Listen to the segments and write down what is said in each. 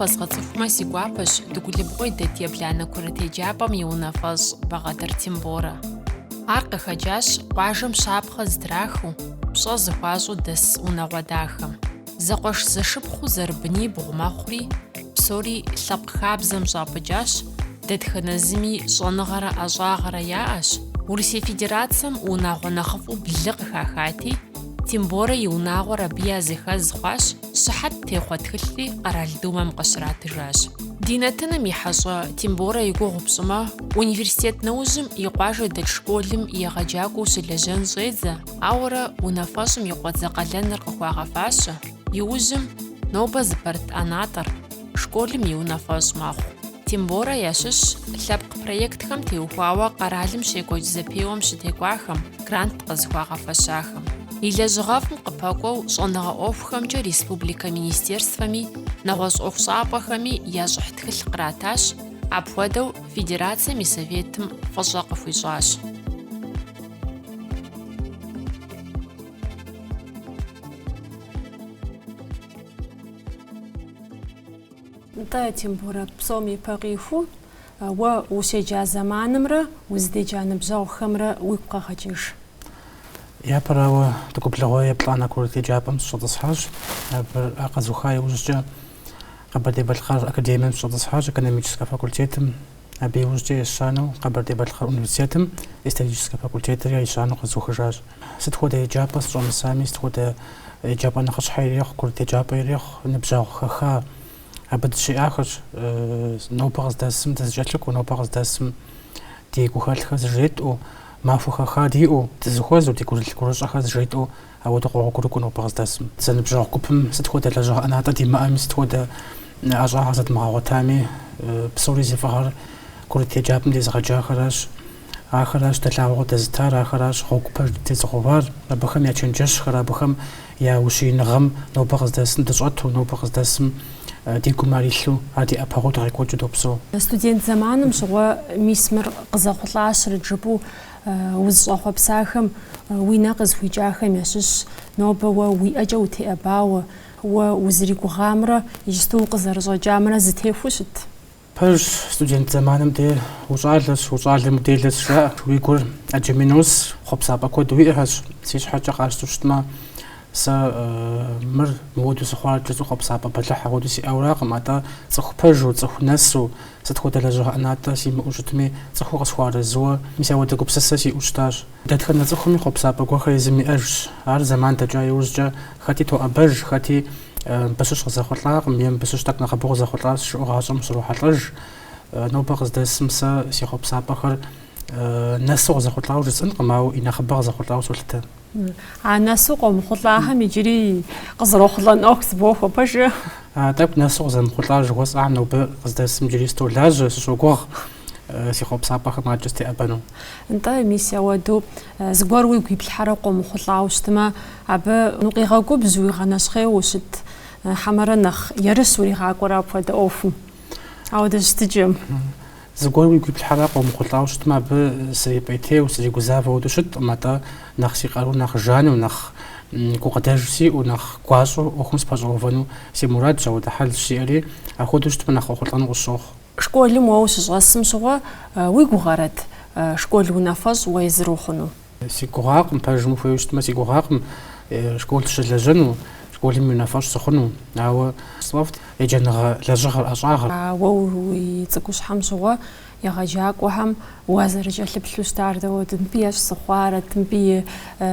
фэзгъэцӏыхумэ си гуапэщ Дыгулыбгъуей дэт ебланэ курыт еджапӏэм и унафэщӏ Багъэтыр Темборэ. Ар къыхэкӏащ къуажэм щапхъэ зытрахыу, пщӏэ зыхуащӏу дэс унагъуэ дахэм. Зэкъуэш зэшыпхъуу зэрыбынибгъу мэхъури, псори лъэпкъ хабзэм щапӏыкӏащ, дэтхэнэ зыми щӏэныгъэрэ ӏэщӏагъэрэ яӏэщ. Урысей Федерацием унагъуэ нэхъыфӏу блы къыхахати, Темборэ и унагъуэр абы языхэз хъуащ, щыхьэт техъуэ тхылъри къэрал думэм къыщратыжащ. Ди нэтыным и хьэщӏэ Темборэ и гугъу пщӏымэ, университет нэужьым и къуажэ дэт школым егъэджакӏуэу щылэжьэн щӏедзэ, ауэрэ унафэщӏым и къуэдзэ къалэныр къыхуагъэфащэ. Иужьым нобэ зыпэрыт ӏэнатӏэр школым и унафэщӏ мэхъу. Темборэ ящыщ лъэпкъ проектхэм теухуауэ къэралым щекӏуэкӏ зэпеуэм щытекӏуахэм, грант къызыхуагъэфэщахэм. И лэжьыгъэфӏым къыпэкӏуэу щӏэныгъэ ӏуэхухэмкӏэ республикэ министерствэми, нэгъуэщӏ ӏуэхущӏапӏэхэми я щӏыхь тхылъ къратащ, апхуэдэу Федерацием и Советым фӏыщӏэ къыхуищӏащ. Нтӏэ Темборэ псом ипэ къиху, уэ ущеджа зэманымрэ узыдеджа ныбжьэгъухэмрэ уигу къэгъэкӏыж. Япэрауэ Дыгулыбгъуей еплӏанэ курыт еджапӏэм сыщӏэтӏысхьащ. Къэзуха иужькӏэ Къэбэрдей-Балъкъэр академием сыщӏэтӏысхьащ, экономическэ факультетым. Абы иужькӏэ ещанэу Къэбэрдей-Балъкъэр университетым историческэ факультетыр ещанэу къэзухыжащ. Сыт хуэдэ еджапӏэ сыщӏэмысами, сыт хуэдэ еджапӏэ нэхъыщхьэ ирехъу, курыт еджапӏэ ирехъу, ныбжьэгъу хэха. Абы дыщиӏахэрщ нобэ къыздэсым дызыкӏэлъыкӏуэу, нобэ къыздэсым ди гухэлъхэр зыжетӏэу, махуэ хэха диӏэу, дызыхуэзэу, ди гурыщӏэхэр зыжетӏэу, ауэдэ къогъуэгурыкӏуэу нобэ къыздэсым. Зэныбжьэгъу гупым сыт хуэдэ лэжьыгъэ ӏэнатӏэ димыӏэми, сыт хуэдэ ӏэщӏагъэр зэдмыгъэгъуэтами, псори зифӏыгъэр курыт еджапӏэм дезыгъэджахэращ. Ахэращ дэлъагъуэу дэзытар, ахэращ гъуэгу пэж дезыгъуэвар, абыхэм я чэнджэщхэр, абыхэм я ущииныгъэм нобэ къыздэсым дыщӏэту, нобэ къыздэсым ди гум арилъу, ар ди ӏэпэгъуэу дыкъекӏуэкӏыу допсэу. Студент зэманым щыгъуэ мис мыр къызэхъулӏащырт жыпӏэу узыщӏэхъуэпсахэм уи нэ къызхуикӏахэм ящыщ нобэ уэ уи ӏэкӏэ утеӏэбауэ, уэ узыригугъамрэ иджысту укъызэрыщӏэкӏамрэ зытехуэу щыт. Пэж студент зэманым де ущӏалэщ, ущӏалэм уделэщ жаӏэ. Уи гур ӏэджэми нос, хъуэпсапӏэ куэд уиӏэщ. Си щхьэкӏэ къащтэу щытмэ, сэ мыр мыуэду сыхъуаркӏэ цӏыху хъуэпсапӏэ бэлыхь ауэду сиӏэуракъым, атӏэ цӏыху пэжу, цӏыху нэсу, сыт хуэдэ лэжьыгъэ ӏэнатӏэ симыӏэу щытми, цӏыхуу къысхуарэзууэ, мис ауэдэ гупсысэ сиӏэу щытащ. Дэтхэнэ цӏыхуми хъуэпсапӏэ гуэрхэр езым иӏэжщ. Ар зэман дэкӏа иужькӏэ хэти тоӏэбэж, хэти бэщыщ къызэхъулӏакъым, е бэщыщ тӏэкӏу нэхъыбэу къызэхъулӏар сщыӏэу гъащӏэм срохьэлӏэж. Нобэ къыздесым сэ си хъуэпсапӏэхэр нэсу къызэхъулӏауэ жысӏэнкъым, ауэ и нэхъыбэ къызэхъулӏауэ солъытэ. А нэсу къомыхъулӏахэм иджыри къызэрохъулӏэн ӏуэху збохуэ пэжу. Тӏэкӏу нэсу къызэмыхъулӏар жыхуэсӏам нобэ къыздесым иджыри столажьэ, сыщогугъ си хъуэпсапӏэхэм аджэ стеӏэбэну. Нтӏэ мис ауэду зыгуэр уигу иплъхьэрэ къомыхъулӏауэ щытмэ, абы укъигъэгубжь, уигъэнэщхъейуэ ущыт, хьэмэрэ нэхъ ерыс уригъакӏуэрэ апхуэдэ ӏуэхум. Ауэдэ щытыкӏэм. Зыгуэр уигу иплъхьэрэ къомыхъулӏауэ щытмэ, абы срипӏейтейуэ, сригузавэу ауэду щытӏым, атӏэ нэхъ си къару, нэхъ жанэу, нэхъ гукъыдэж сиӏэу, нэхъ гуащӏэу ӏуэхум спэщӏэувэну си мурадщ, ауэдэ хьэл щиӏэри, апхуэдэу щытмэ нэхъ ӏуэхулӏэну къысщохъу. Школым уэ ущыщӏэсым щыгъуэ уи гугъэрэт школ унафэщӏ уэ езыру хъуну? Си гугъакъым, пэжым ухуейуэ щытмэ, си гугъакъым школ щылэжьэну, школым и унафэщӏ сыхъуну, ауэ сфӏэфӏт еджэныгъэ лэжьыгъэр ӏэщӏагъэр. Уэ уи цӏыкӏущхьэм щыгъуэ егъэджакӏуэхэм уазэрыкӏэлъыплъу щытар дэуэт, мыбы ещ сыхъуарэт, мыбы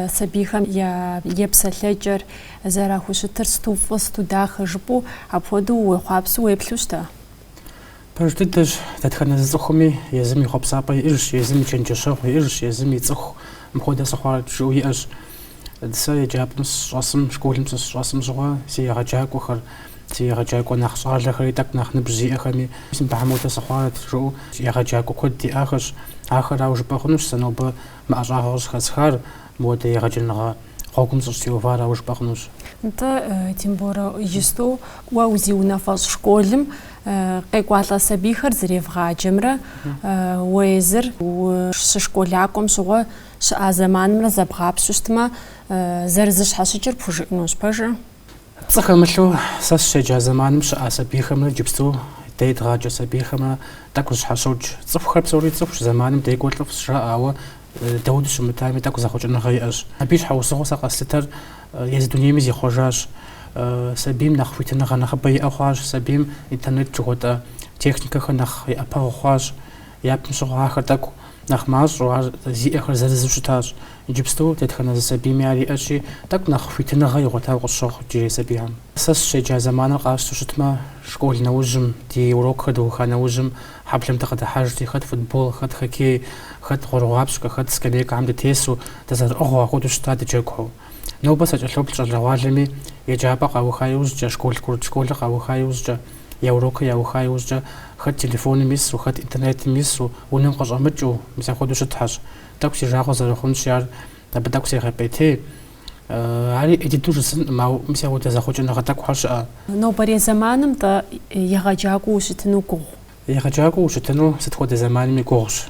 сабийхэм я епсэлъэкӏэр зэрахущытыр сту фӏы, сту дахэ жыпӏэу, апхуэдэу уехъуапсэу уеплъу щыта? Пэж дыдэщ, дэтхэнэ зыцӏыхуми езым и хъуэпсапӏэ иӏэжщ, езым и чэнджэщэгъу иӏэжщ, езым и цӏыху мыпхуэдэ сыхъуарт жыӏэу иӏэщ. Сэ еджапӏэм сыщӏэсым, школым сыщӏэсым щыгъуэ си егъэджакӏуэхэр, си егъэджакӏуэ нэхъ щӏалэхэри, тӏэкӏу нэхъ ныбжь зиӏэхэми симыбыхьэмутэ сыхъуарт жыӏэу егъэджакӏуэ куэд диӏахэщ. Ахэрауэ жыпӏэ хъунущ сэ нобэ мы ӏэщӏагъэу щыхэсхар, мыуэдэ егъэджэныгъэ гъуэгум щӏыстеувар ауэ жыпӏэ хъунущ. Нтӏэ Темборэ иджысту уэ узи унафэщӏ школым къекӏуалӏэ сабийхэр зэревгъаджэмрэ уэ езыр щышколакӏуэм щыгъуэ щыӏа зэманымрэ зэбгъапщу щытмэ, зэрызыщхьэщыкӏыр пхужыӏэнущ пэжу? Цӏыхэмылъу сэ щеджа зэманым щыӏа сабийхэмрэ иджыпсту дей дгъаджэ сабийхэмрэ тӏэкӏу зыщхьэщокӏ. Цӏыхухэр псори цӏыхущ, зэманым декӏуэ лӏыф щыӏэ, ауэ дэуду щымытами тӏэкӏу зэхъуэкӏыныгъэ иӏэщ. Абы и щхьэусыгъуэ сэ къэслъытэр езы дунейми зихъуэжащ. Сабийм нэхъ хуитыныгъэ нэхъыбэ иӏэ хъуащ, сабийм интернет жыхуэтӏэ техникэхэр нэхъ иӏэпэгъу хъуащ. Япэм щыгъуэ ахэр тӏэкӏу нэхъ мащӏэу ар зиӏэхэр зырызу щытащ. Иджыпсту дэтхэнэ зы сабийми ар иӏэщи тӏэкӏу нэхъ хуитыныгъэ игъуэтауэ къысщохъу иджырей сабийхьэм. Сэ щеджа зэманыр къащту щытмэ, школ нэужьым, ди урокхэр дыуха нэужьым хьэблэм дыкъыдыхьэжти, хэт футбол, хэт хоккей, хэт гъуэрыгъуапщкӏэ, хэт скамейкэхьэм дытесу дызэрыӏыгъыу ахуэдэу щыта дыджэгухьэу. Нобэ сакӏэлъоплъ щӏалэгъуалэми еджапӏэ къауха иужькӏэ, школ курыт школыр къауха иужькӏэ, я урокыр яуха иужькӏэ хэт телефоным ису, хэт интернетым ису, унэм къыщӏэмыкӏыу мис ахуэдэу щытхьэщ. Тӏэкӏу си жагъуэ зэрыхъунщи ар абы тӏэкӏу сегъэпӏейтей. Ари эдиту жысӏэнӏым, ауэ мис ахуэдэ зэхъуэкӏыныгъэ тӏэкӏухьэр щыӏэ. Нобэрей зэманым егъэджакӏуэу ущытыну гугъу. Егъэджакӏуэу ущытыну сыт хуэдэ зэманми гугъущ.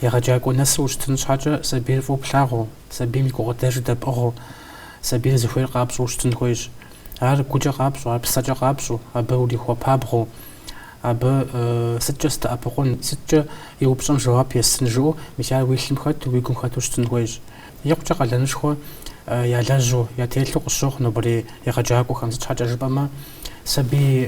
Егъэджакӏуэ нэсу ущытын щхьэкӏэ сабийр фӏыуэ плъагъуу, сабийм и гугъудэжыр дэпӏыгъыу, сабийр зыхуейр къапщӏэу ущытын хуейщ. Ар гукӏэ къапщӏэу, ар псэкӏэ къапщӏэу, абы урихуэ пабгъэу, абы сыткӏэ стыӏэпыкъун, сыткӏэ и упщӏэм жэуап есын жыӏэу, мис ар уи лъым хэту, уи гум хэту щытын хуейщ. Икъукӏэ къалэнышхуэ ялэжьу, ятелъу къыщохъу нобэрей егъэджакӏуэхэм. Сыт щхьэкӏэ жыпӏэмэ, сабий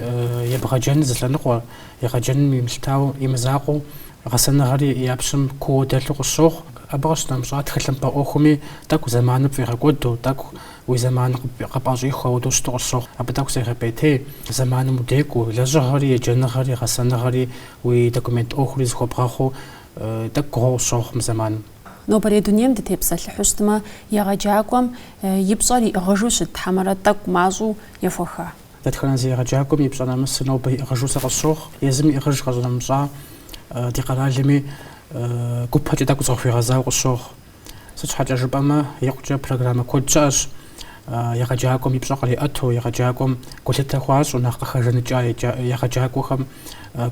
ебгъэджэн зылъэныкъуэ, егъэджэным имылъытауэ, имызакъуэу, гъэсэныгъэри япщым куууэ дэлъу къыщохъу. Абы къыщынэмыщӏа тхылъымпӏэ ӏуэхуми тӏэкӏу зэманыр пфӏигъэкӏуэду, тӏэкӏу уи зэманыр къыпӏэщӏихуэ ауэдэу щыту къыщохъу. Абы тӏэкӏу сегъэпӏейтей. Зэманым удекӏуу, лэжьыгъэри, еджэныгъэри, гъэсэныгъэри, уи документ ӏуэхури зыхуэбгъэхъуу тӏэкӏу гугъуэу къыщохъу мы зэманым. Нобэрей дунейм дытепсэлъыхьу щытмэ, егъэджакӏуэм и пщӏэр иӏыгъыжу щытхьэмэрэ тӏэкӏу мащӏэу ефуэха. Дэтхэнэ зи егъэджакӏуэм и пщӏэ нэмысыр нобэ иӏыгъыжу сэ къысщохъу. Езым иӏыгъыж къэщӏэнэмыщӏа ди къэралми гупэкӏэ тӏэкӏу зыхуигъэзауэ къысщохъу. Сыт щхьэкӏэ жыпӏэмэ, икъукӏэ программэ куэд щыӏэщ. Егъэджакӏуэм и пщӏэ къриӏэту, егъэджакӏуэм гулъытэ хуащӏу, нэхъ къыхэжыныкӏа егъэджакӏуэхэм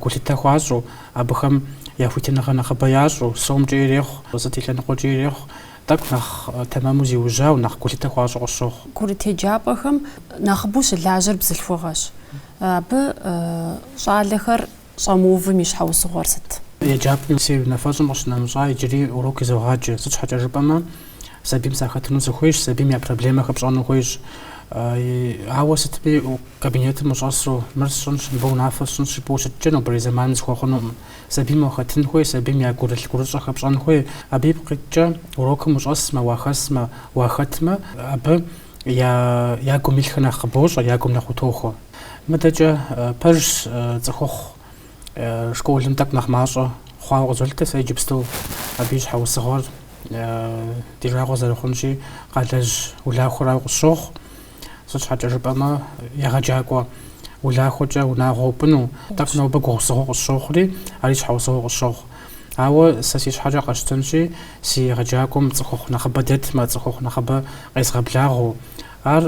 гулъытэ хуащӏу, абыхэм яхуитыныгъэ нэхъыбэ ящӏу, сомкӏэ ирехъу, зыти лъэныкъуэкӏэ ирехъу, тӏэкӏу нэхъ тэмэму зиужьау, нэхъ гулъытэ хуащӏу къысщохъу. Курыт еджапӏэхэм нэхъыбэу щылажьэр бзылъхугъэщ. Абы щӏалэхэр щӏэмыувым и щхьэусыгъуэр сыт? Еджапӏэм си унафэщӏым къыщынэмыщӏа иджыри урок изогъаджэ. Сыт щхьэкӏэ жыпӏэмэ, сабийм сахэтыну сыхуейщ, сабийм я проблемэхэр пщӏэну хуейщ. Ауэ сытми кабинетым ущӏэсу мыр сщӏынщ, мыбы унафэ сщӏынщ жыпӏэу щыткӏэ нобэрей зэманым зыхуэхъунуӏым. Сабийм уахэтын хуей, сабийм я гурыщӏэхэр пщӏэн хуей. Абы ипкъыткӏэ урокым ущӏэсмэ, уахэсмэ, уахэтмэ, абы я гум илъхэр нэхъ къыбощӏэ, я гум нэхъ утохуэ. Мыдэкӏэ пэжщ цӏыхухъу школым тӏэкӏу нэхъ мащӏэ хъуауэ къызолъытэ сэ иджыпсту. Абы и щхьэусыгъуэр ди жагъуэ зэрыхъунщи къалэжь улахуэрауэ къысщохъу. Сыт щхьэкӏэ жыпӏэмэ, егъэджакӏуэ улахуэкӏэ унагъуэ упӏыну тӏэкӏу нобэ гугъусыгъуэ къысщохъури, ари щхьэусыгъуэ къысщохъу. Ауэ сэ си щхьэкӏэ къэщтэнщи, си егъэджакӏуэм цӏыхухъу нэхъыбэ дэтмэ, цӏыхухъу нэхъыбэ къезгъэблагъэу, ар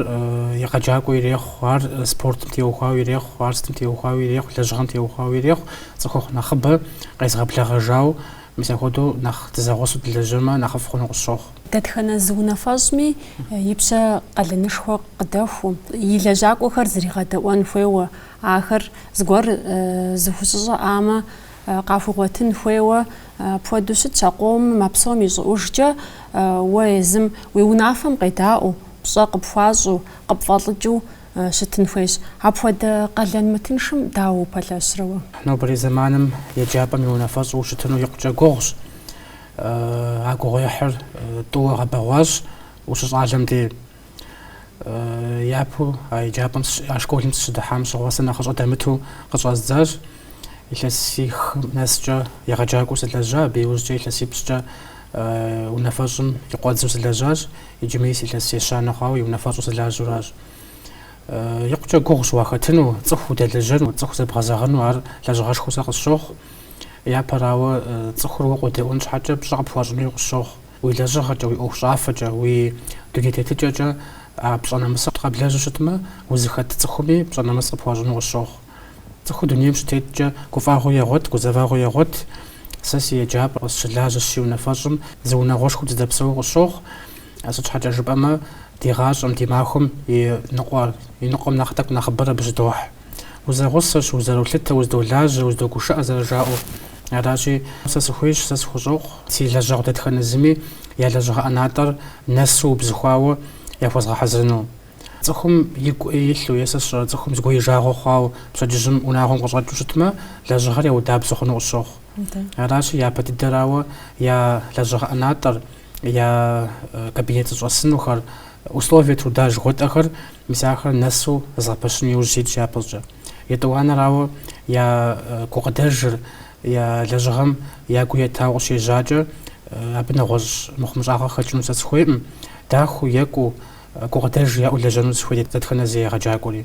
егъэджакӏуэ ирехъу, ар спортым теухуауэ ирехъу, ар стым теухуауэ ирехъу, лэжьыгъэм теухуауэ ирехъу, цӏыхухъу нэхъыбэ къезгъэблагъэжауэ, мис ахуэдэу нэхъ дызэгъуэсу дылэжьэмэ нэхъыфӏ хъуну къысщохъу. Дэтхэнэ зы унафэщӏми и пщэ къалэнышхуэ къыдэху, и лэжьакӏуэхэр зригъэдэӏуэн хуейуэ, ахэр зыгуэр зыхущӏыщӏыӏамэ къахуигъуэтын хуейуэ, апхуэдэу щытщ а къомым, а псом и щӏыӏужкӏэ уэ езым уи унафэм къедаӏуэу, пщӏэ къыпхуащӏу, къыпфӏэлӏыкӏыу щытын хуейщ. Апхуэдэ къалэн мытыншым дауэ упэлъэщрэ уэ? Нобэрей зэманым еджапӏэм и унафэщӏу ущытыну икъукӏэ гугъущ. А гугъуехьыр тӏууэ гъэбэгъуащ ущыщӏалэм де. Япэу а еджапӏэм а школым сыщыдыхьам щыгъуэ сэ нэхъыщӏэ дэмыту къыщӏэздзащ. Илъэсих нэскӏэ егъэджакӏуэу сылэжьа, абы иужькӏэ илъэсипщӏкӏэ унафэщӏым и къуэдзу сылэжьащ, иджыми илъэс ещанэ хъуауэ и унафэщӏу сылажьэуращ. Икъукӏэ гугъущ уахэтыну, цӏыху удэлэжьэну, цӏыху зэбгъэзэгъыну, ар лэжьыгъэшхуэу сэ къысщохъу. Япэрауэ цӏыхур уэ къудеӏуэн щхьэкӏэ пщӏэ къыпхуащӏыну къысщохъу. Уи лэжьыгъэкӏэ, уи ӏуэху щӏафэкӏэ, уи дуней тетыкӏэкӏэ а пщӏэ нэмысыр къэблэжьу щытмэ, узыхэт цӏыхуми пщӏэ нэмыс къыпхуащӏыну къысщохъу. Цӏыху дунейм щытеткӏэ гуфӏэгъуэ егъуэт, гузэвэгъуэ егъуэт. Сэ си еджапӏэр къысщылажьэ си унафэщӏым зы унагъуэшхуэ дыздэпсэуэ къысщохъу. Сыт щхьэкӏэ жыпӏэмэ, ди гъащӏэм ди махуэм и ныкъуэм нэхъ тӏэкӏу нэхъыбэр абы щыдохь. Узэгъусэщ, узэролъытэ, уздолажьэ, уздогушыӏэ зэрыжаӏэу. Аращи сэ сыхуейщ, сэ сыхущӏокъу си лэжьэгъу дэтхэнэ зыми я лэжьыгъэ ӏэнатӏэр нэсу убзыхуауэ яхуэзгъэхьэзырыну. Цӏыхум игу илъу е сэ сщӏэрэ цӏыхум зыгуэ и жагъуэ хъуауэ пщэдджыжьым унагъуэм къыщӏэкӏыу щытмэ, лэжьыгъэр яудабзу хъуну къысщохъу. Аращи япэ дыдэрауэ я лэжьыгъэ ӏэнатӏэр, я кабинет зыщӏэсынухэр, условие труда жыхуэтӏэхэр мис ахэр нэсу згъэпэщын иужь щитщ япэщӏкӏэ. Етӏуанэрауэ я гукъыдэжыр, я лэжьыгъэм я гу етауэ къыщежьакӏэ абы нэгъуэщӏ мыхъумыщӏагъэ хэкӏыну сэ сыхуейӏым. Дахэу екӏуу гукъыдэж яӏэу лэжьэну сыхуейт дэтхэнэ зы егъэджакӏуэри.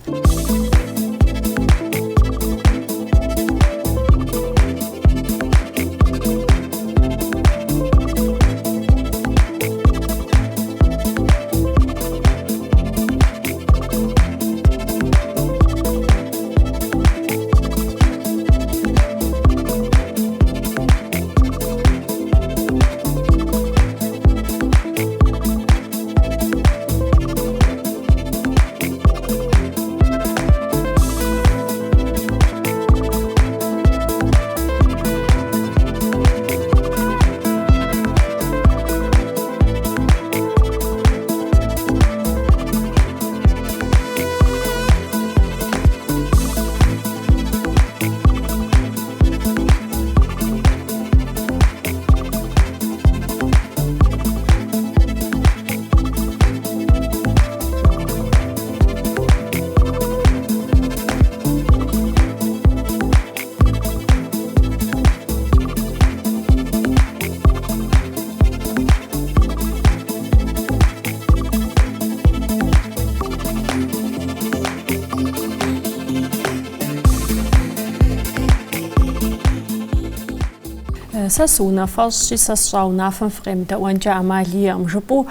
Сэ унафэщӏи сэ сщӏа унафэм фыкъемыдэӏуэнкӏэ ӏэмал иӏэкъым жыпӏэу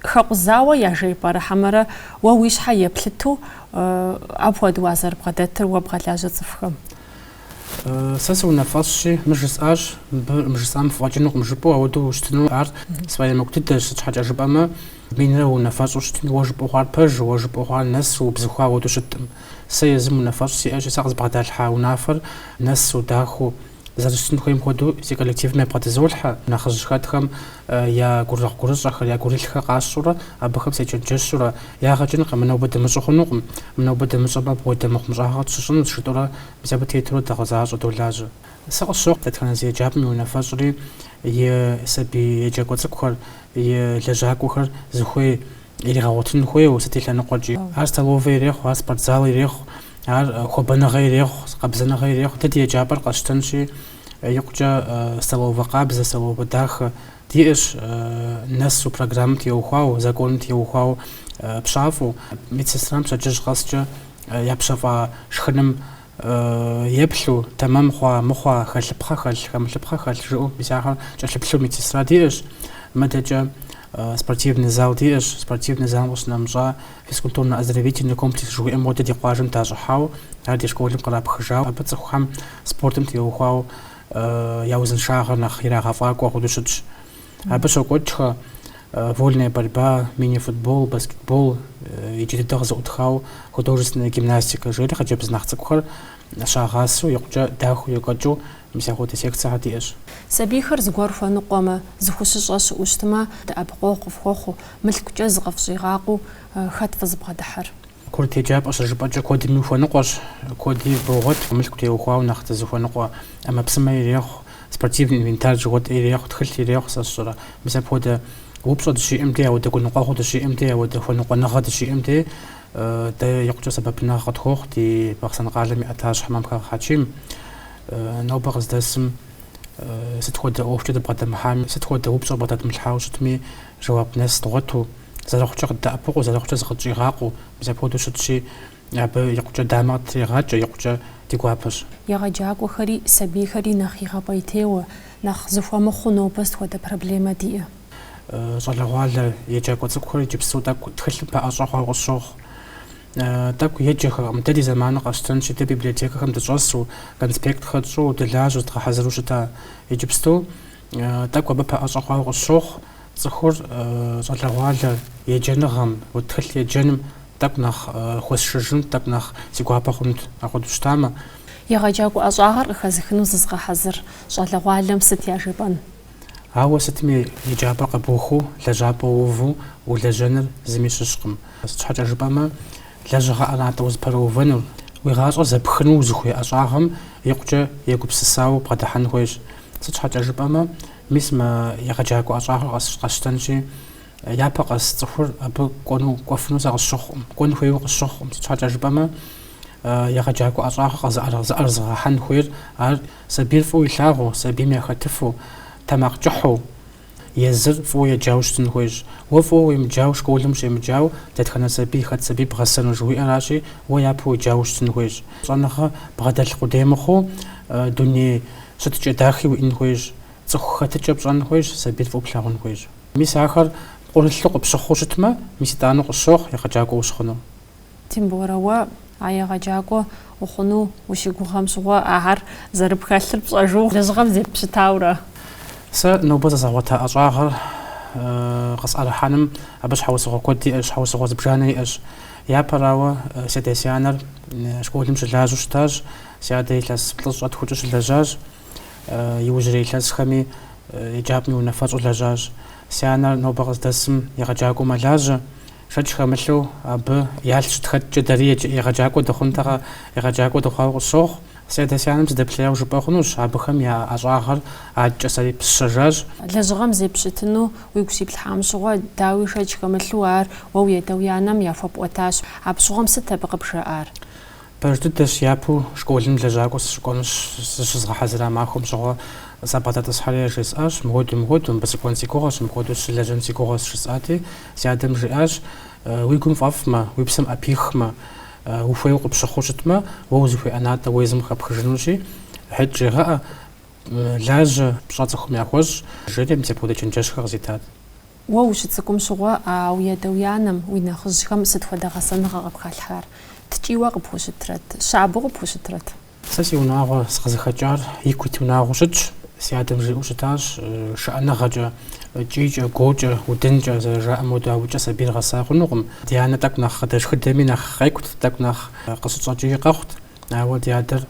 хэкъузауэ яжепӏэрэ хьэмэрэ уэ уи щхьэ еплъыту апхуэдэу уазэрыбгъэдэтыр уэ бгъэлажьэ цӏыхухэм? Сэ унафэщӏи мы жысӏащ, мы жысӏам фӏэкӏынукъым жыпӏэу ауэдэу ущытыну ар сфӏэемыкӏу дыдэщ, щхьэкӏэ жыпӏэмэ минрэ унафэщӏу щытыну уэ жыпӏэу хъуар пэж, уэ жыпӏэу хъуар нэс убзыхуа ауэдэу щытӏым. Сэ езым унафэщӏ сиӏэщи, сэ къызбгъэдалъхьа унафэр нэсу дахэу зэрыщытын хуейм хуэдэу си коллективым ебгъэдызолъхьэ, нэхъыжьхэм я гурыщӏэхэр, я гурылъхэр къащӏурэ абыхэм седжэджэщурэ ягъэкӏынкъым, мынобэ дымыщӏу хъунукъым, мынобэ дымыщӏэмэ апхуэдэ мыхъумыщӏагъэ тщыщӏыну тщытӏурэ мис абы тетурэ дэгъэзащӏэ долажьэ. Сэ къысщохъу дэтхэнэ зы еджапӏэм и унафэщӏри и сабий еджакӏуэ цӏыкӏухэр, и лэжьакӏуэхэр зыхуей иригъэгъуэтын хуейуэ сыт и лъэныкъуэкӏи. Ар столовэ ирехъу, ар спортзал ирехъу, ар хуабэныгъэ ирехъу, къабзэныгъэ ирехъу. Дэ ди еджапӏэр къэсщтэнщи икъукӏэ столовэ къабзэ, столовэ дахэ диӏэщ, нэсу программэм теухуауэ, законым теухуауэ пщафӏэу. Медсестрам пщэдджыжь къэскӏэ я пщэфӏа шхыным еплъу тэмэм хъуа, мыхъуа, хэлъыпхъэ хэлъ, хэмылъыпхъэ хэлъ жыӏэу мис ахэр кӏэлъыплъу медсестра диӏэщ. Мыдэкӏэ спортивный зал диӏэщ, спортивный залым къыщынэмыщӏа физкультурно-оздоровительный комплекс жыхуиӏэм модэм ди къуажэм дащӏыхьауэ, ар ди школым кърапхыжауэ, абы цӏыхухэм спортым теухуауэ я узыншагъэр нэхъ ирагъэфӏакӏуэ хъуну щытщ. Абы щокӏуэкӏхэ вольная борьба, мини-футбол, баскетбол, иджы дыдэ къызэӏутхауэ художественная гимнастика жери хъыджэбз нэхъ цӏыкӏухэр щагъасэу икъукӏэ дахэу екӏуэкӏыу мис ахуэдэ секциехэр диӏэщ. Сабийхэр зыгуэр хуэныкъуэмэ, зыхущыщӏэ щыӏэу щытмэ, дэӏэпыкъуэгъу къыфхуэхъуу, мылъкукӏэ зыкъыфщӏигъакъуу, хэт фызыбгъэдыхьэр? Курыт еджапӏэ щыжыпӏэкӏэ куэдми ухуэныкъуэщ, куэди богъуэт, мылъку теухуауэ нэхъ зыхуэныкъуэ, ӏэмэпсымэ ирехъу, спортивный инвентарь жыгъуэтӏэ ирехъу, тхылъ ирехъу сэ сщӏэрэ. Мис апхуэдэ упщӏэ дыщиӏэм де, ауэдэ гуныкъуэгъуэ дыщиӏэм де, ауэдэ хуэныкъуэныгъэ дыщиӏэм де, дэ икъукӏэ сэбэпынагъ къытхуохъу ди Бахъсэн къалэм иӏэта щхьэмэм хьэчим. Нобэ къыздэсым сыт хуэдэ ӏуэхукӏэ дыбгъэдэмыхьами, сыт хуэдэ упщӏэ бгъэдэмылъхьауэ щытми жэуап нэс дгъуэту, зэрыхъукӏэ къыдэӏэпыкъуу, зэрыхъукӏэ зыкъытщӏигъакъуу, мис апхуэдэу щытщи абы икъукӏэ дамэ къытрегъакӏэ, икъукӏэ ди гуапэщ. Егъэджакӏуэхэри сабийхэри нэхъ игъэпӏейтейуэ, нэхъ зыхуэмыхъуу нобэ сыт хуэдэ проблемэ диӏэ? Щӏалэгъуалэ еджакӏуэ цӏыкӏухэр иджыпсту тӏэкӏу тхылъым пэӏэщӏэ хъуауэ къысщохъу. Тӏэкӏу еджэхэкъым, дэ ди зэманым къэсщтэнщи, дэ библиотекэхэм дыщӏэсу, конспект хэтщӏу, дылажьэу, здгъэхьэзыру щыта. Иджыпсту тӏэкӏу абы пэӏэщӏэ хъуауэ къысщохъу. Цӏыхур щӏалэгъуалэ еджэныгъэм, утхылъ еджэным тӏэкӏу нэхъ хуэсшыжын, тӏэкӏу нэхъ си гуапэ хъунт апхуэдэу щытамэ. егъэджакӏуэ ӏэщӏагъэр къыхэзыхыну зызгъэхьэзыр щӏалэгъуалэм сыт яжепӏэн? Ауэ сытми еджапӏэр къэбухыу, лэжьапӏэ уву, улэжьэныр зыми щыщкъым. Щхьэкӏэ жыпӏэмэ, лэжьыгъэ ӏэнатӏэ узыпэрыувэнур, уи гъащӏэр зэпхыну узыхуей ӏэщӏагъэм икъукӏэ егупсысауэ бгъэдыхьэн хуейщ. Сыт щхьэкӏэ жыпӏэмэ, мис мы егъэджакӏуэ ӏэщӏагъэр къэсщтэнщи, япэ къэс цӏыхур абы кӏуэну кӏуэфыну сэ къысщыхъуӏым, кӏуэн хуейуэ къысщыхъуӏым. Сыт щхьэкӏэ жыпӏэмэ, егъэджакӏуэ ӏэщӏагъэр зыӏэрызгъэхьэн хуейр, ар сабийр фӏыуэ илъагъуу, сабийм яхэтыфу, тэмакъ кӏыхьу, езыр фӏыуэ еджауэ щытын хуейщ. Уэ фӏыуэ уемыджау, школым ущемыджау, дэтхэнэ сабий, хэт сабий бгъэсэну жыхуиӏэращи, уэ япэ уеджауэ щытын хуейщ. Щӏэныгъэ бгъэдэлъ къудей мыхъуу, дуней щытыкӏэ дахи уиӏэн хуейщ, цӏыху хэтыкӏэ пщӏэн хуейщ, сабийр фӏыуэ плъагъун хуейщ. Мис ахэр къурылъу къыпщыхъуу щытмэ, мис итӏанэу къысщохъу егъэджакӏуэ ущыхъуну. Темборэ, уэ а егъэджакӏуэ ухъуну ущыгугъэм щыгъуэ ахэр зэрыпхэлъыр пщӏэжу лэжьыгъэм зепщытауэрэ? Сэ нобэ зэзгъэгъуэта ӏэщӏагъэр къысӏэрыхьэным абы щхьэусыгъуэ куэд иӏэщ, щхьэусыгъуэ зыбжанэ иӏэщ. Япэрауэ си адэ си анэр школым щылажьэу щытащ, си адэ илъэс плӏыщӏэ тхукӏэ щылэжьащ, иужьрей илъэсхэми еджапӏэм и унафэщӏу лэжьащ. Си анэр нобэ къыздэсым егъэджакӏуэу мэлажьэ, шэч хэмылъу абы ялъ щытхэткӏэ дэри егъэджакӏуэ дыхъунтэкъэ, егъэджакӏуэ дыхъуауэ къысщохъу. Си адэ си анэм зыдэплъеяуэ жыпӏэ хъунущ, абыхэм я ӏэщӏагъэр адэкӏэ сэри псщэжащ. Лэжьыгъэм зепщытыну уигу сиплъхьам щыгъуэ дауи шэч хэмылъу ар уэ уедэу янэм яхуэпӏуэтащ. Абы щыгъуэм сыт абы къыбжаӏар? Пэж дыдэщ япэу школым лэжьакӏуэ сыщыкӏуэну сыщызгъэхьэзыра махуэм щыгъуэ зэбгъэтӏысхьэри жесӏащ, мыгъуэду мыбы сыкӏуэн си гугъэщ, мыгъуэду щылэжьэн си гугъэщ жысӏати, си адэм жиӏащ, уи гум фӏэфӏмэ, уи псэм ӏэпихмэ, ухуейуэ къыпщыхъуу щытмэ, уэ узыхуей ӏэнатӏэ уэ езым хэпхыжынущи, хьэт жегъэӏэ, лажьэ пщӏэ цӏыхум яхуэщӏ, жери мис апхуэдэ чэнджэщхэр къызитат. Уэ ущыцӏыкӏум щыгъуэ а уедэу янэм, уи нэхъыжьхэм сыт хуэдэ гъэсэныгъэ къыпхалъхьар? Ткӏийуэ къыпхущытрэт, щабэу къыпхущытрэт? Сэ си унагъуэ сыкъызыхэкӏар ику ит унагъуэ щытщ. Си адэм жиӏэу щытащ, шыӏэныгъэкӏэ, кӏийкӏэ, гуокӏэ, удынкӏэ зэрыжаӏэм хуэдэу абыкӏэ сабийр гъэса хъунукъым. Ди анэ тӏэкӏу нэхъ къыдэшхыдэми нэхъ къекӏут, тӏэкӏу нэхъ къыщыщӏэкӏий къэхъут. Ауэ ди адэр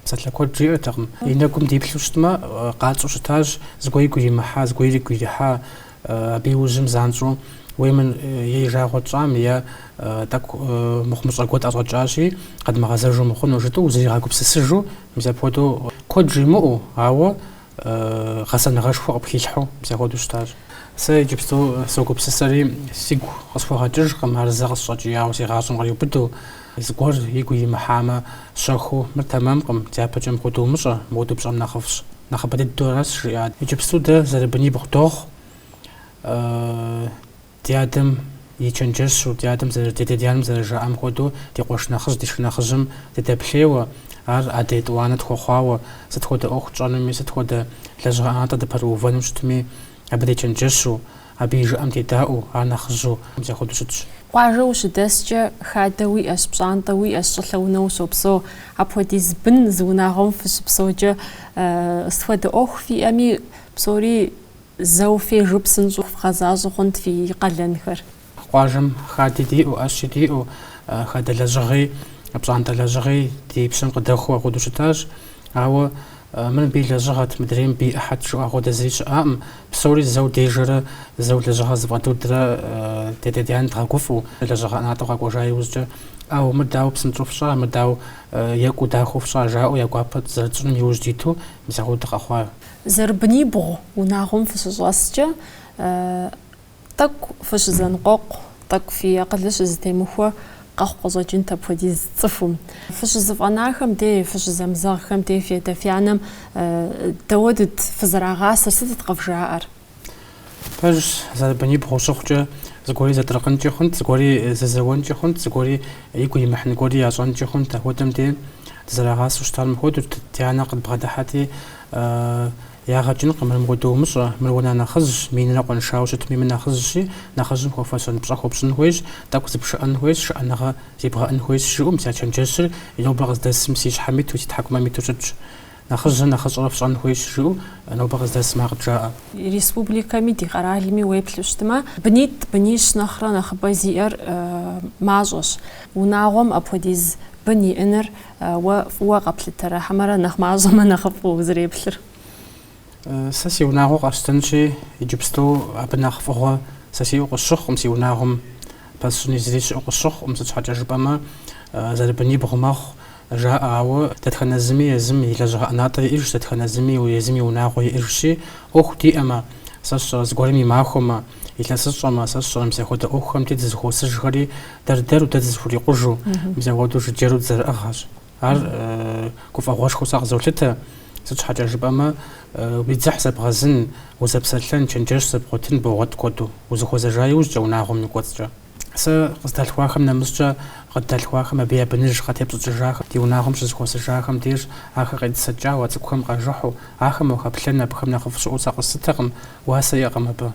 псалъэ куэд жиӏэртэкъым. И нэгум диплъу щытмэ, къацӏэу щытащ, зыгуэр игу иримыхьа, зыгуэр игу ирихьа, абы иужьым занщӏу уеймэ е жагъуэ тщӏам, е тӏэкӏу мыхъумыщӏэ гуэр ӏэщӏэкӏащи, къэдмыгъэзэжу мыхъуну жытӏу узыригъэгупсысыжу, мис апхуэдэу куэд жимыӏэу, ауэ гъэсэныгъэшхуэ къыпхилъхьу, мис апхуэдэу щытащ. Сэ иджыпсту согупсысэри сигу къысхуэгъэкӏыжкъым, ар зэ къысщӏэкӏияуэ си гъащӏэм къриубыдэу, зыгуэр игу имыхьамэ щэхуу, мыр тэмэмкъым, дяпэкӏэ мыхуэдэу умыщӏэ, мыхуэдэу пщӏэм нэхъыфӏщ. Нэхъыбэ дыдэу аращ жиӏат. Иджыпсту дэ зэрыбынибгъу дохъу, ди адэм и чэнджэщу, ди адэм ди анэм зэрыжаӏэм хуэдэу, ди къуэш нэхъыжь, ди шхы нэхъыжьым дыдэплъейуэ, ар адей тӏуанэ тхуэхъуауэ, сыт хуэдэ ӏуэху тщӏэнуми, сыт хуэдэ лэжьыгъэ ӏэнатӏэ дыпэрыувэну щытми, абы дечэнджэщу, абы и жыӏэм дедаӏуэу, ар нэхъыжьу, мис апхуэдэу щытщ. Къуажэ ущыдэскӏэ хадэ уиӏэщ, пщӏантӏэ уиӏэщ, щӏылъэ унэу ущопсэу, апхуэдиз бын зы унагъуэм фыщыпсэукӏэ сыт хуэдэ ӏуэху фиӏэми псори зэу фежу псынщӏэу фгъэзащӏэ хъунт фи къалэнхэр. Къуажэм хади диӏэу, ӏэщи диӏэу, хадэ лэжьыгъи, пщӏантӏэ лэжьыгъи ди пщэм къыдэхуэу апхуэдэу щытащ, ауэ мыр мыбий лэжьыгъэт, мыдрейм бий ӏыхьэт жыӏуэ ахуэдэ зыри щыӏэкъым, псори зэу дежэрэ, зэу лэжьыгъэ зыфӏэдудрэ ди анэ дгъэгуфӏу, лэжьыгъэ ӏэнатӏэ къакӏуэжа иужькӏэ, ауэ мыр дауэ псынщӏэу фщӏа, мыр дауэ екӏуу дахэу фщӏа жаӏэу я гуапэ зэрыцӏынум иужь диту, мис апхуэдэ къэхъуа. Зэрыбынибгъу унагъуэм фыщыщӏэскӏэ, тӏэкӏу фыщызэныкъуэкъу, тӏэкӏу фи акъылыр щызэтемыхуэ къэхъу къыщӏэкӏынт апхуэдиз цӏыхум. Фыщызыфӏэнахэм де, фыщызэмызэгъхэм де фи адэ фи анэм дэуэ дыд фызэрагъасэр, сытыт къэвжаӏэр? Пэж зэрыбынибгъу щыхъукӏэ, зыгуэри зэдракъынкӏи хъунт, зыгуэри зэзэуэнкӏи хъунт, зыгуэри игу имыхьын гуэри ящӏэнкӏи хъунт, апхуэдэм де дызэрагъасэу щытар мыхуэдэу, ди анэ къыдбгъэдыхьэти, ягъэкӏынкъым, мыр мыгуэдэу умыщӏэ, мыр уэ нэхъыжьщ, минрэ къуэншауэ щытми, мыр нэхъыжьщи, нэхъыжьым хуэфэщэн пщӏэ хуопщӏын хуейщ, тӏэкӏу зыпшыӏэн хуейщ, шыӏэныгъэ зебгъэӏэн хуейщ жыӏэу, мис я чэнджэщыр и нобэ къыздэсым си щхьэмиту, си тхьэкӏумэмиту щытщ. نخرج نخرج فشان خويش شو أنا بغز داس ما قدرا ريسبوبليكا ميدي قرالمي ويبلشتما بنيش نخرا نخبازير معجش وناغم أبوديز بني إنر وقبل ترى حمرا نخ معظم نخفو زريبلر ساسي وناغو قاشتنشي يجبستو أبناخ فهو ساسي وقشخ أمسي وناغم بس نزيدش وقشخ أمسي حاجة جبما زاد بني بغماخ جاء عو تدخل زمي يزمي لجاء ناطري إيش تدخل زمي ويزمي وناغو إيشي أختي أما ساش زغورمي معهم إلا ساش ما ساش مسي خود أخهم تدز خو سجري دردر وتدز فوري قجو مسي ودو جيرو زر أغاش هر كوف أغواش خو ساق زولته ساش حاجة جبما بيتزحسب غزن وزبسلن تنجش سبقتن بوغد كودو وزخو زجايوش جو ناغم نكوتجا سا قصدال خواخم نمسجا قدال خواخم أبيا بنج خاتيب زجاخم ديوناغم شزخو سجاخم دير آخر قيد سجا واتكوهم قاجحو آخر موخبلنا بخم ناخف شعو ساق الستغم واسا يغم أبا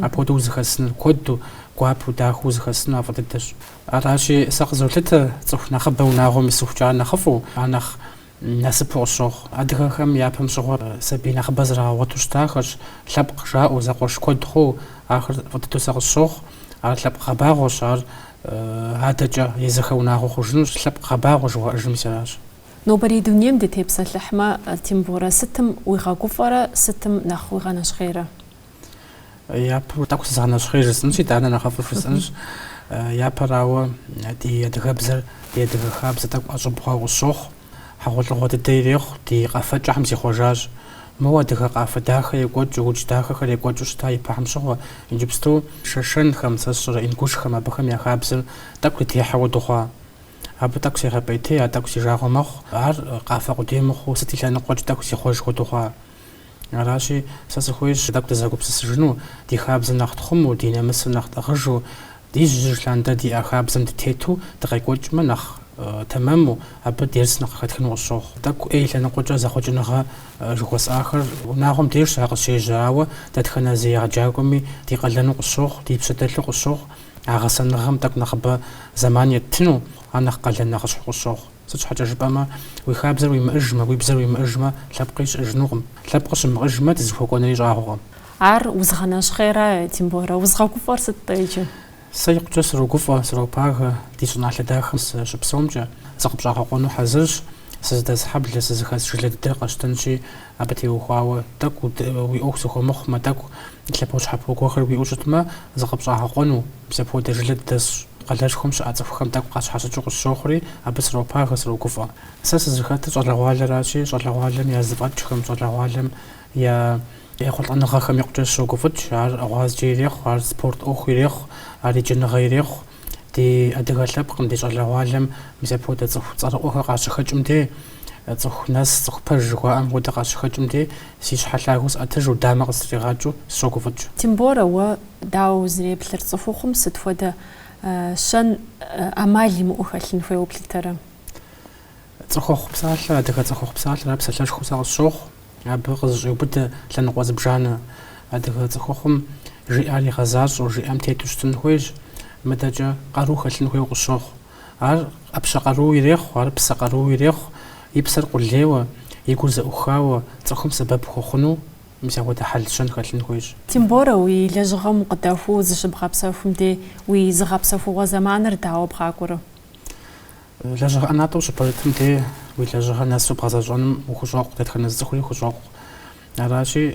أبودو زخسن كودو قوابو داخو زخسن أفضدش أراشي ساق زولتا تصوح ناخبا وناغم يسوح جا ناخفو عناخ ناسبو الشوخ أدغاخم يابهم شغور سبي ناخبا زرا واتوشتاخش لابق جاءو زاقوش كودخو آخر فضدو ساق الشوخ لابق غباغو شار هذا جا يزخو ناغو خجنوش لابق غباغو جوا أجمسراش نوبري دونيم دي تيبسا لحما تيمبورا ستم ويغا قفرة ستم ناخ ويغا نشخيرة يابو تاكو سزانا شخيرة سنشي دانا نخفف سنش يابا راو دي يدغبزر دي يدغخابزر تاكو أجبوها وشوخ حاول لغوة الديريخ دي قافت جحمسي خجاج مو دغا قافة داخل يقود جوج داخل يقود جوش تاي بحم شغوة يجبستو شرشن خمسة شرا إنكوش خما بخم يخابزر تاكو تيحاو دخوا أبو تاكو سي غبيتي تاكو سي جاغو مخ عار قافة قديمخو ستي لان قوج تاكو سي خوش دخوا راشي ساس خويش تاكو تزاقو بسسجنو دي خابزر ناخت خمو دي نمس ناخت أغجو دي جرشلان دا دي أخابزر دي تيتو دقاي قوج مناخ تمامو أبو ديرس ناخت خنو الشوخ تاكو إيه لان قوجا زاخوج ناخا جوكوس آخر وناغم ديرش هاق الشي جاوة تدخنا زي عجاقومي دي قلنو الشوخ دي بسدلو الشوخ عغسان نغم تاك ناخبا زمان يتنو أنا قلنا ناخش حق الشوخ سوتش حاجة جبما ويخابزر ويمأجمة ويبزر ويمأجمة لابقيش أجنوغم لابقش مأجمة تزفو كوني جاهوغم عار وزغناش خيرا تيمبورا وزغا كفار ستايجي سيق جسرو كفا سرو باغ دي صنع لداخمس شبسومجا زغب جاهو قونو حزرش سزداز حبل سزخاز جلد داقش تنشي أبتي وخاوة تاكو ويأوكسو خو مخمة تاكو تلابوش حبو كوخر ويأوشتما زغب جاهو قونو بسابو دا جلد داس قلاش خمس أعرف تاكو قاش حاسة جوق الشوخري أبس رو باغ سرو كفا أساس زخات صلى راشي صلى يا زبط خم صلى يا خلط أنا خم يقتل شو كفتش عار أغاز جيريخ عار سبورت أخيريخ عار جن غيريخ دي أدغال لبقم دي صلى مسابو دا صار أخا قاش خجم دي صخ ناس صخ برجوا أم ودا قاش خجم دي سيش حلاغوس أتجو دامغ سريغاجو شو كفتش تيمبورا و داو زري بلر صفوخم ستفودا شن أمالي مؤخلين في وبلترا تخوخ بسالة دكا تخوخ بسالة بسالة شخو ساق الشوخ عبغز يبدا لنقواز بجانا دكا تخوخم جيالي غزاز وجي أم تيتوش تنخويج مدجا قارو خلين خوي الشوخ عار أبشا قارو يريخ عار بسا قارو يريخ يبسر قليوة يقول زا أخاوة تخوم سبب خوخنو مساوي حل شن خلين خويج تيمبورا وي لجغم قدافو زش بغابسافم دي وي زغابسافو زمان رداو بغاكورو لجغ أنا توش بريتم دي وي لجغ ناس بغازاجون وخجوق تدخل نزخوي خجوق راشي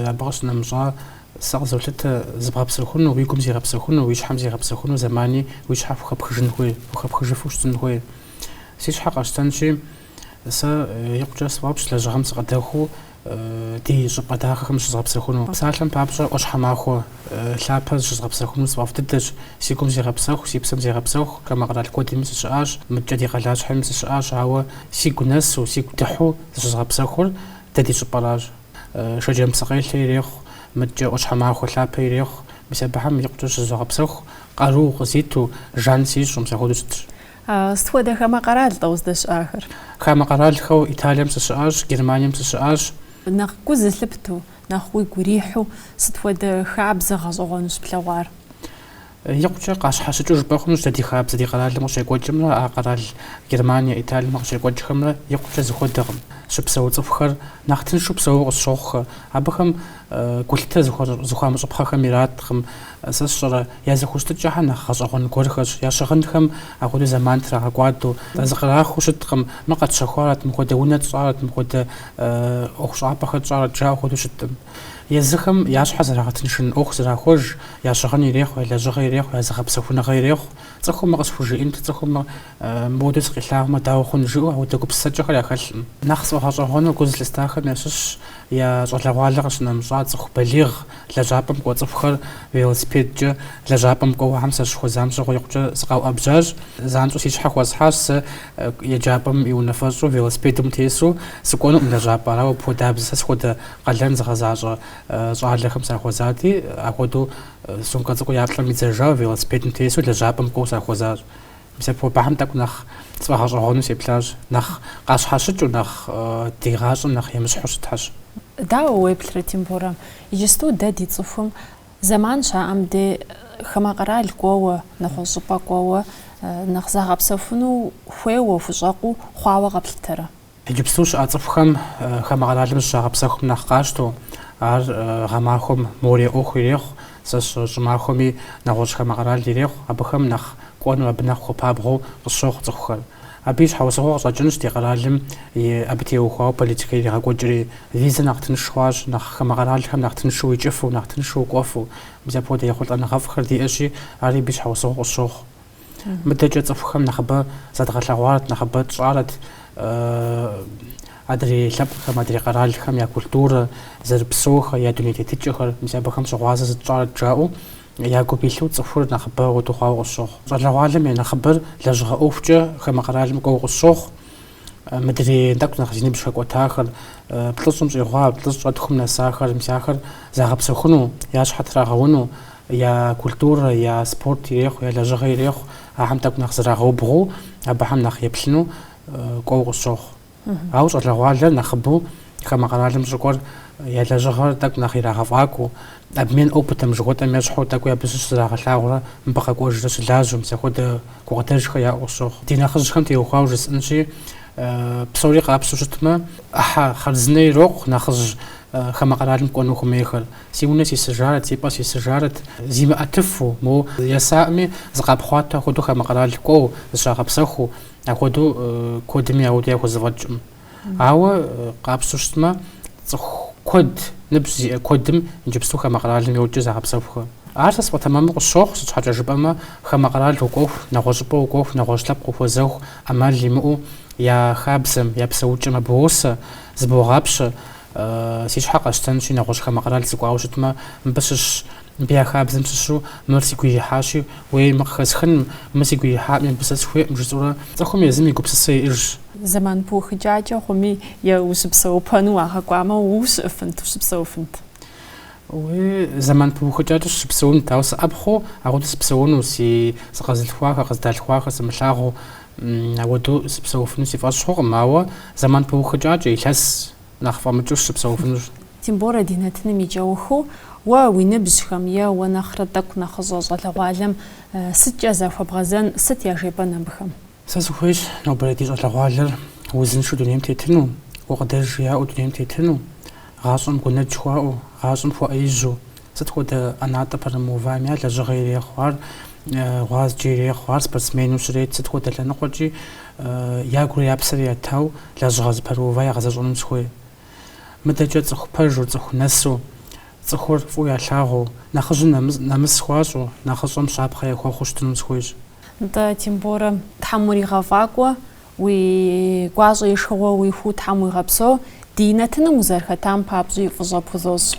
أبغاش نمجا ساق زولت زبغابسخونو ويكم زي غابسخونو ويش حم زي غابسخونو زماني ويش حف خبخجن خوي وخبخجفوش تن خوي سيش حق أشتنشي سا يقجا سوابش لجغم سقداخو دي جبادها خمس زغبسخونو سالم بابجا أش حماخو لابز زغبسخونو سوافتدش سيكم زي غبسخ سيبسم زي غبسخ كما قرأ الكودي مسش آش مجدي غلاش حي مسش آش هوا سيكو ناس وسيكو تحو زغبسخول تدي جباراج شجع مسقيل يريخ مجا أش حماخو لابا يريخ بسببهم يقجوش زغبسخ قارو غزيتو جانسيش ومسخودوشت استوى خما قرال توزدش آخر خما قرال خو إيطاليا مسش آش جرمانيا مسش آش ناخو زلبتو ناخو يقريحو ستوى خابز غزوغونش بلاوار يقول قاش جوج بخم جدي خاب زدي قرال مش يقول جملة قرال جرمانيا إيطاليا مش يقول جملة يقول زخود دغم شو بسوي تفخر نختن شو بسوي الصخ عبخم قلت زخام صبح خميرات خم أساسا يا زخوش تجاهنا خاص أخون كورخش يا شغن خم أخذ زمان ترى قعدوا زقرا خوشت خم ما قد شخارات مخد ونت صارت مخد أخش عبخت صارت جا أخذ شتم يزخم ياش حزر عتنشن أخزر خوج يا شغن يريخ ولا جغ يريخ ولا زخب سفنا غيريخ تخم مقص فوجي أنت تخم مودس قلاه ما تاوخن جوا وتكب سجخ يا خل نخس وهذا هون جزء الاستاخر نسش يا صلى والله عشان مزاد زخ بليغ لجابم قوت فخر فيلسبيد لجابم قوة همسة شو زامس قوي قوة سقاو أبجاج زانتو سيج حق واسحاس يجابم يونفرسو فيلسبيد متيسو سكونو من لجابارا وبودابز سكود قلن زغزاج صار لخمسة خوزاتي أخذوا سونك تقول يعطل ميزاجا فيلسبيد متيسو لجابم قوة خوزاج مثلا بهم تكون نخ صراحة جهونو سيبلاج نخ قاش حشت ونخ تيغاج ونخ يمش حشت حش داو Епсалъэр Темборэ иджысту дэ ди цӏыхум зэман щаӏэм де хамэ къэрал кӏуэуэ нэхъ щӏыпӏэ кӏуэуэ нэхъ загъэпсэхуну хуейуэ хущӏэкъуу хъуауэ къэплъытэрэ. иджыпсту щыӏэ цӏыхухэм хамэ къэралым щагъэпсэхум нэхъ къащтэу ар гъэмахуэм море ӏуэху ирехъу сэ щӏымахуэми нэгъуэщӏ хамэ къэрал ирехъу абыхэм нэхъ кӏуэну абы нэхъ хуапабгъэу къысщохъу цӏыхухэр. أبي حوسه صاجنش تقرالم أبتي وخاو بوليتيكي رجوجري فيزا نختنشواج نخ مقرالهم نختنشو يجفو نختنشو قفو بزبودة يقول أنا غفخر دي أشي علي بيش حوسه الصوخ متجت أفخم نخبة زاد غلوات نخبة صارت أدري لبخم أدري قرالهم يا كولتورة زر بسوخ يا دنيا تتجخر بزبخم شغازة صارت جاو يا قبيلو تصفر نخبر وتخاو الصوخ صار العالم نخبر لجغ أوفجة خما قرالم قو الصوخ مدري داك نخزيني بش كو تاخر بتصم زيغوا بتص ادخم نساخر مساخر زغب سخنو ياش حتى راغونو يا كولتور يا سبورت يريخ يا لجغ يريخ هم تاك نخزرا غوبغو ابهم نخ يبلنو قو الصوخ او صار العالم نخبو خما قرالم زكور يا لجغ داك نخيرا غفاكو أبمن أوبتم جوتا مشحو تاكو يا بس زراغ لاغرا مبقى كوجرس لازم ساخد كوغتاج خيا وصوخ دينا خرج خمتي وخاوجس انشي بصوري قابسو شتما احا خرزني روق ناخذ خما قرالم كونو خميخل سيونا سي سجارت سي باس سي سجارت زيما اتفو مو يسامي زقاب خواتا خدو خما قرال كو زراغ بسخو اخدو كودمي اوديا خزفجم عاو قابسو شتما كود نبزي كودم نجيبسو خما قرالم يوجز عبسوخو عارس وتمام الصوخ صحاجة جبما خما قرال وقوف نغوصبو وقوف نغوصلب قوف وزوخ أمال لمؤو يا خابسم يا بسوج مبوسة زبو غابش سيش حق أشتنشي نغوص خما قرال سيقو شتما مبسش بيا خابسم سشو مرسي كوي حاشي وي مخز خن مرسي كوي حاب من بسس خوي مجزورة تخوم يزمي قبسسي إرج زمان بوخ جاجة خومي يا وسبسو بانو قواما وسفنت وسبسوفنت وزمان بوخجاتش بسون تاوس أبخو أقول سبسونو سي سقز الخواخ قز دالخواخ سمشاغو أقولو سبسوفنو سي فاشخو ماوا زمان بوخجاج يحس نخفى مجوش سبسوفنو تيمبورا ديناتنا ميجاوخو وينبزخم يا ونخردك نخزوز العالم ست جازا بغزان ست يجيبنا بخم سازوخيش نوبريديز العالم وزن شو دنيم تيتنو وقدرش يا ودنيم تيتنو غاصم كنا تشواو غاصم فو ايجو ستخد انا تبرمو فاميا لجغيري خوار غاز جيري خوار سبرسمينو شريت ستخد لنا خوجي يا غوري ابسريا تاو لجغاز برو فايا غازون مسخوي متجت زخ برجو زخ نسو زخور فو يا لاغو نخزن نمس خواشو نخزم شابخي خو خوشتن مسخويش انت تيمبورا تحمري غفاقوا وي غازي شوا وي فو تحمري غبسو ديناتنا مزارخة تام بابزي فزا بوزوز.